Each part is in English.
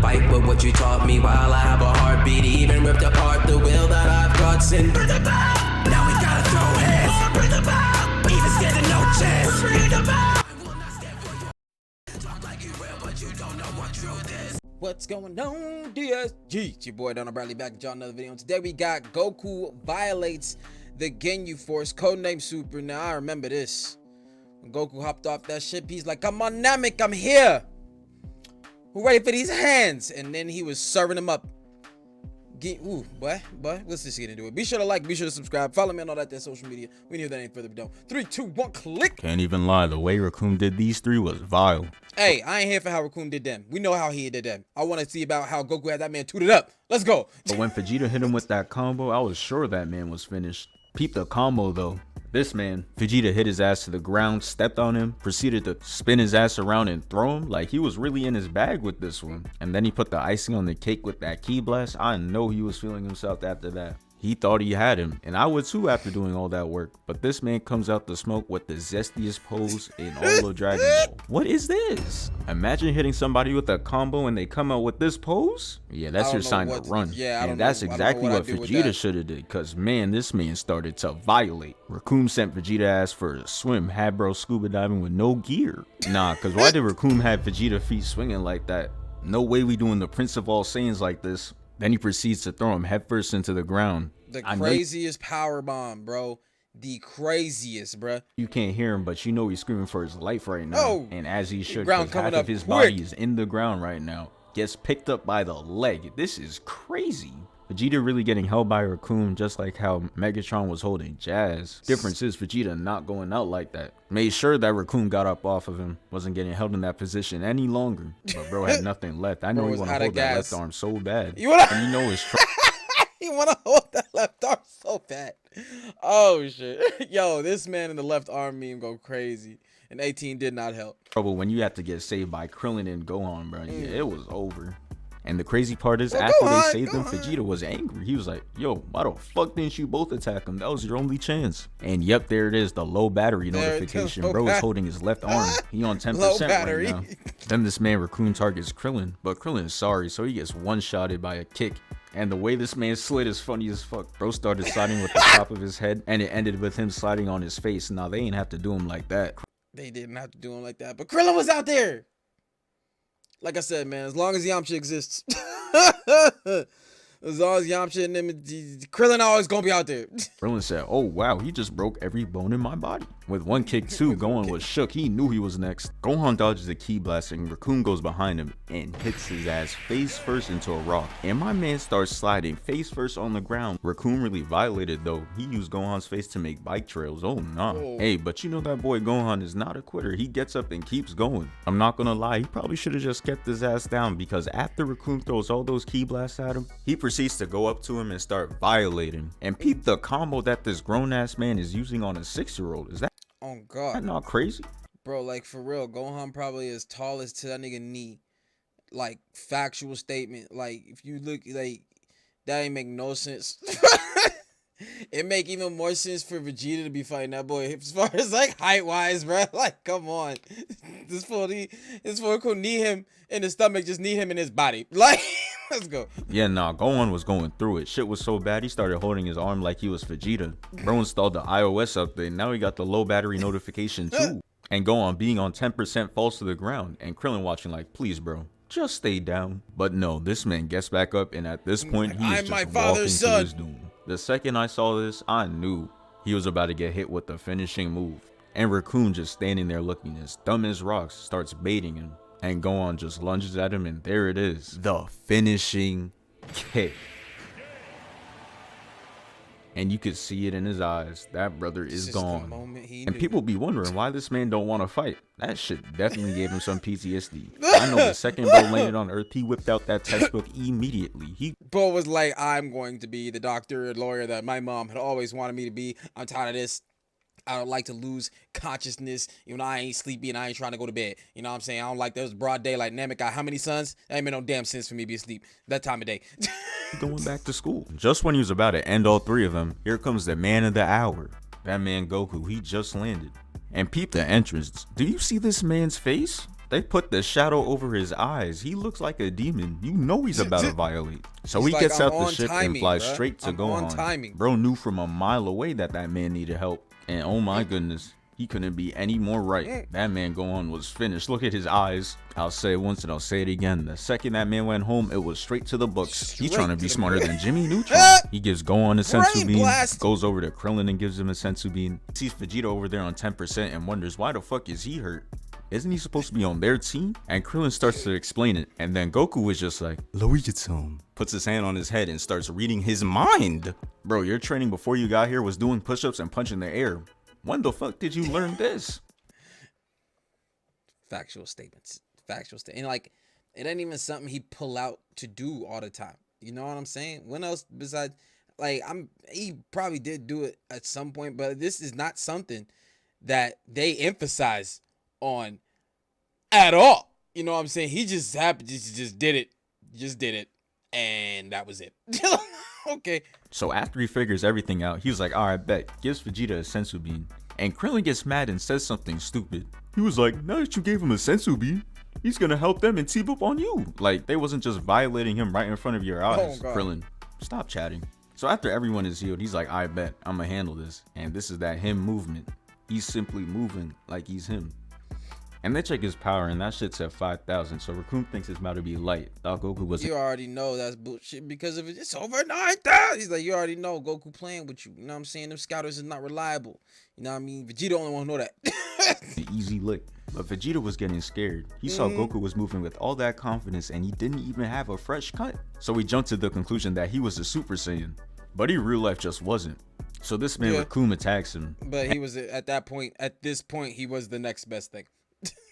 fight with what you taught me while I have a heartbeat. Even ripped apart the will that I've got. Sin, bring the back. Now we gotta throw hands. Oh, bring the back. Even standing no chance. Bring the back. I will not stand for you. Talk like you will, but you don't know what truth is. What's going on, DSG? It's your boy DarrnellBradley back at y'all another video. And today we got Goku Violates the Ginyu Force, codename Super. Now I remember this. When Goku hopped off that ship, he's like, "Come on, Namek, I'm here. Who ready for these hands?" And then he was serving them up. Ooh, boy, let's just get into it. Be sure to like, be sure to subscribe, follow me on all that social media. We need that ain't further ado. 3, 2, 1, click. Can't even lie, the way Raccoon did these three was vile. Hey, I ain't here for how Raccoon did them. We know how he did them. I want to see about how Goku had that man tooted up. Let's go. But when Vegeta hit him with that combo, I was sure that man was finished. Peep the combo though. This man, Vegeta hit his ass to the ground, stepped on him, proceeded to spin his ass around and throw him like he was really in his bag with this one. And then he put the icing on the cake with that ki blast. I know he was feeling himself after that. He thought he had him, and I would too after doing all that work. But this man comes out the smoke with the zestiest pose in all of Dragon Ball. What is this? Imagine hitting somebody with a combo and they come out with this pose? Yeah, that's your sign to run. Yeah, and that's exactly what Vegeta should have did, cause man, this man started to violate. Raccoon sent Vegeta ass for a swim, had bro scuba diving with no gear. Nah, cause why did Raccoon have Vegeta feet swinging like that? No way we doing the Prince of all Saiyans like this. Then he proceeds to throw him headfirst into the ground. The craziest power bomb, bro. The craziest, bro. You can't hear him, but you know he's screaming for his life right now. Oh, and as he should, ground half of his body is in the ground right now. Gets picked up by the leg. This is crazy. Vegeta really getting held by Raccoon, just like how Megatron was holding Jazz. Difference is Vegeta not going out like that. Made sure that Raccoon got up off of him. Wasn't getting held in that position any longer. But bro had nothing left. I know he want to hold that left arm so bad. And you know it's you want to hold that left arm so bad. Oh shit. Yo, this man in the left arm meme go crazy. And 18 did not help. Trouble when you have to get saved by Krillin and Gohan, bro. Yeah, it was over. And the crazy part is, after they saved him, Vegeta was angry. He was like, "Yo, why the fuck didn't you both attack him? That was your only chance." And yep, there it is, the low battery notification. Bro is holding his left arm. He on 10% right now. Then this man Raccoon targets Krillin, but Krillin is sorry, so he gets one-shotted by a kick. And the way this man slid is funny as fuck. Bro started sliding with the top of his head, and it ended with him sliding on his face. Now, they ain't have to do him like that. They didn't have to do him like that, but Krillin was out there. Like I said, man, as long as Yamcha exists. As long as Yamcha and them, Krillin always gonna be out there. Krillin said, "Oh wow, he just broke every bone in my body." With one kick too, Gohan was shook. He knew he was next. Gohan dodges the ki blast and Raccoon goes behind him and hits his ass face first into a rock. And my man starts sliding face first on the ground. Raccoon really violated though. He used Gohan's face to make bike trails. Oh nah. Hey, but you know that boy Gohan is not a quitter. He gets up and keeps going. I'm not gonna lie, he probably should have just kept his ass down, because after Raccoon throws all those ki blasts at him, he proceeds to go up to him and start violating. And peep the combo that this grown-ass man is using on a 6-year-old. Is that not crazy? Bro, like for real, Gohan probably as tall as to that nigga knee. Like, factual statement. Like, if you look, like, that ain't make no sense. It make even more sense for Vegeta to be fighting that boy as far as like height wise, bro. Like, come on. This fool could knee him in the stomach, just knee him in his body. Like, let's go. Yeah, nah, Gohan was going through it. Shit was so bad, he started holding his arm like he was Vegeta. Bro installed the iOS update. Now he got the low battery notification too. And Gohan being on 10% falls to the ground. And Krillin watching like, "Please, bro, just stay down." But no, this man gets back up, and at this point, he's just walking to his doom. The second I saw this, I knew he was about to get hit with the finishing move. And Raccoon just standing there looking as dumb as rocks starts baiting him. And Gohan just lunges at him, and there it is. The finishing kick. And you could see it in his eyes. That brother is gone. And people be wondering why this man don't want to fight. That shit definitely gave him some PTSD. I know the second bro landed on Earth, he whipped out that textbook immediately. Bro was like, "I'm going to be the doctor or lawyer that my mom had always wanted me to be. I'm tired of this. I don't like to lose consciousness. You know, I ain't sleepy and I ain't trying to go to bed. You know what I'm saying? I don't like those broad daylight. Namek got how many sons? That ain't made no damn sense for me to be asleep that time of day." Going back to school. Just when he was about to end all three of them, here comes the man of the hour. That man Goku, he just landed. And peep the entrance. Do you see this man's face? They put the shadow over his eyes. He looks like a demon. You know he's about to violate. So he gets out the ship and flies straight to Gohan. Bro knew from a mile away that man needed help. And oh my goodness, he couldn't be any more right. That man Gohan was finished. Look at his eyes. I'll say it once and I'll say it again. The second that man went home, it was straight to the books. He's trying to be smarter than Jimmy Neutron. He gives Gohan a sensu bean, goes over to Krillin and gives him a sensu bean. Sees Vegeta over there on 10% and wonders why the fuck is he hurt? Isn't he supposed to be on their team? And Krillin starts to explain it. And then Goku was just like, Luigi-san. Puts his hand on his head and starts reading his mind. Bro, your training before you got here was doing push-ups and punching the air. When the fuck did you learn this? Factual statements. And like, it ain't even something he pull out to do all the time. You know what I'm saying? When else besides, like, he probably did do it at some point, but this is not something that they emphasize on at all. You know what I'm saying? He just happened, just did it, and that was it. Okay. So after he figures everything out, he was like, alright, bet. Gives Vegeta a sensu bean. And Krillin gets mad and says something stupid. He was like, now that you gave him a sensu bean, he's gonna help them and team up on you. Like, they wasn't just violating him right in front of your eyes. Krillin, stop chatting. So after everyone is healed, he's like, I bet I'm gonna handle this. And this is that him movement. He's simply moving like he's him. And they check his power, and that shit's at 5,000. So Raccoon thinks it's about to be light. Thought Goku was. You already know that's bullshit because of it. It's over 9,000. He's like, you already know Goku playing with you. You know what I'm saying? Them scouters is not reliable. You know what I mean? Vegeta only want to know that. The easy lick. But Vegeta was getting scared. He saw Goku was moving with all that confidence, and he didn't even have a fresh cut. So he jumped to the conclusion that he was a Super Saiyan. But in real life just wasn't. So this man Raccoon attacks him. But he was at this point, he was the next best thing.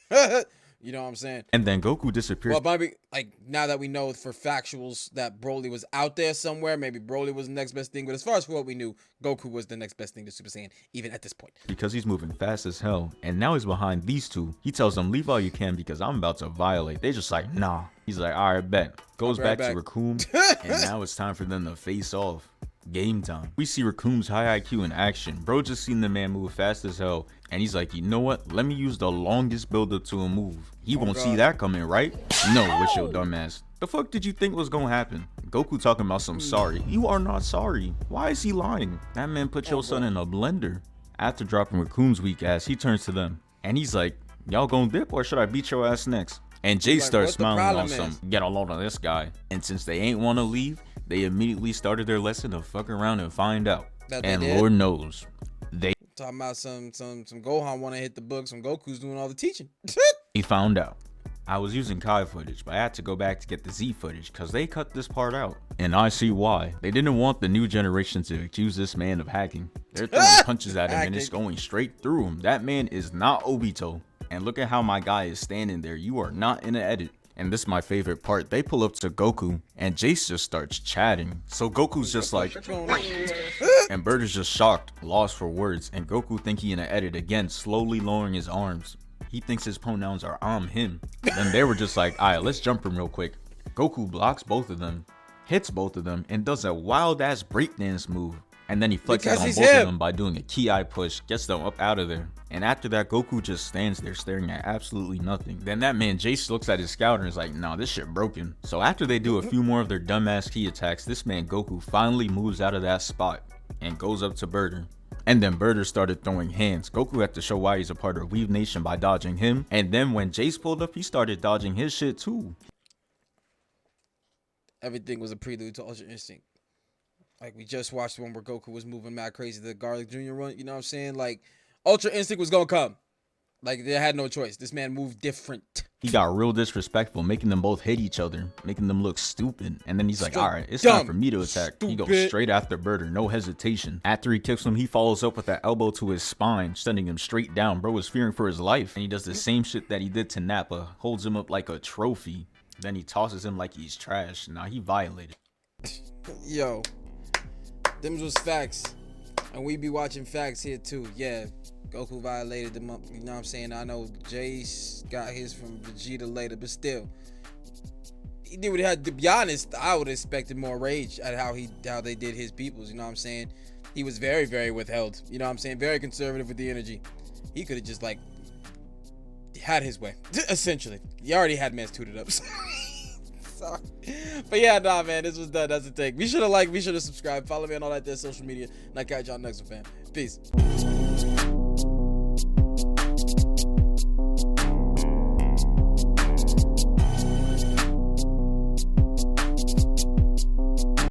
You know what I'm saying? And then Goku disappears. Well, maybe like now that we know for factuals that Broly was out there somewhere, maybe Broly was the next best thing. But as far as for what we knew, Goku was the next best thing to Super Saiyan, even at this point. Because he's moving fast as hell, and now he's behind these two. He tells them, leave all you can because I'm about to violate. They just like, nah. He's like, all right, bet. Goes back to Raccoon, and now it's time for them to face off. Game time. We see Raccoon's high IQ in action. Bro just seen the man move fast as hell, and he's like, you know what? Let me use the longest build-up to a move. He won't see that coming, right? No, with your dumbass. The fuck did you think was gonna happen? Goku talking about some sorry. You are not sorry. Why is he lying? That man put your son in a blender. After dropping Raccoon's weak ass, he turns to them, and he's like, y'all gonna dip or should I beat your ass next? And Jay starts smiling on some, get a load of this guy. And since they ain't want to leave, they immediately started their lesson to fuck around and find out. And Lord knows, they talking about some Gohan want to hit the books, some Goku's doing all the teaching. He found out. I was using Kai footage, but I had to go back to get the Z footage because they cut this part out. And I see why. They didn't want the new generation to accuse this man of hacking. They're throwing punches at him and it's going straight through him. That man is not Obito. And look at how my guy is standing there. You are not in an edit. And this is my favorite part. They pull up to Goku and Jace just starts chatting. So Goku's just like, and Bird is just shocked, lost for words. And Goku think he in an edit again, slowly lowering his arms. He thinks his pronouns are I'm him. Then they were just like, all right, let's jump him real quick. Goku blocks both of them, hits both of them, and does a wild ass breakdance move. And then he flexes on both of them by doing a ki push, gets them up out of there. And after that, Goku just stands there staring at absolutely nothing. Then that man Jace looks at his scouter and is like, nah, this shit broken. So after they do a few more of their dumbass ki attacks, this man Goku finally moves out of that spot and goes up to Birder. And then Birder started throwing hands. Goku had to show why he's a part of Weave Nation by dodging him. And then when Jace pulled up, he started dodging his shit too. Everything was a prelude to Ultra Instinct. Like, we just watched one where Goku was moving mad crazy, the Garlic Jr. run, you know what I'm saying? Like, Ultra Instinct was gonna come. Like, they had no choice. This man moved different. He got real disrespectful, making them both hit each other, making them look stupid. And then he's like, all right, it's time for me to attack. He goes straight after Birder, no hesitation. After he kicks him, he follows up with that elbow to his spine, sending him straight down. Bro was fearing for his life. And he does the same shit that he did to Nappa, holds him up like a trophy. Then he tosses him like he's trash. Nah, he violated. Yo. Them was facts, and we be watching facts here too. Yeah, Goku violated them up. You know what I'm saying? I know Jace got his from Vegeta later, but still, he did what he had. To be honest, I would have expected more rage at how they did his peoples. You know what I'm saying? He was very, very withheld. You know what I'm saying? Very conservative with the energy. He could have just like had his way. Essentially, he already had man's tooted up. Sorry. But yeah, nah, man, this was done. That's the take. Be sure to like, be sure to subscribe, follow me on all that there social media, and I'll catch y'all next one, fam. Peace.